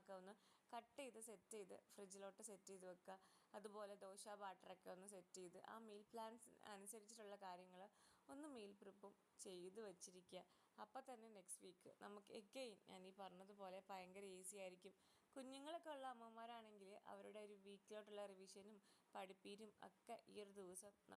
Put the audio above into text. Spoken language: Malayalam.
സാധനങ്ങളൊക്കെ ഒന്ന് കട്ട് ചെയ്ത് സെറ്റ് ചെയ്ത് ഫ്രിഡ്ജിലോട്ട് സെറ്റ് ചെയ്ത് വെക്കുക. അതുപോലെ ദോശ ബാറ്ററൊക്കെ ഒന്ന് സെറ്റ് ചെയ്ത് ആ മീൽ പ്ലാൻസ് അനുസരിച്ചിട്ടുള്ള കാര്യങ്ങൾ ഒന്ന് മീൽ പ്രിപ്പും ചെയ്ത് വെച്ചിരിക്കുക. അപ്പോൾ തന്നെ നെക്സ്റ്റ് വീക്ക് നമുക്ക് എഗെയിൻ ഞാൻ ഈ പറഞ്ഞതുപോലെ ഭയങ്കര ഈസി ആയിരിക്കും. കുഞ്ഞുങ്ങളൊക്കെ ഉള്ള അമ്മമാരാണെങ്കിൽ അവരുടെ ഒരു വീക്കിലോട്ടുള്ള റിവിഷനും പഠിപ്പീരും ഒക്കെ ഈ ഒരു ദിവസം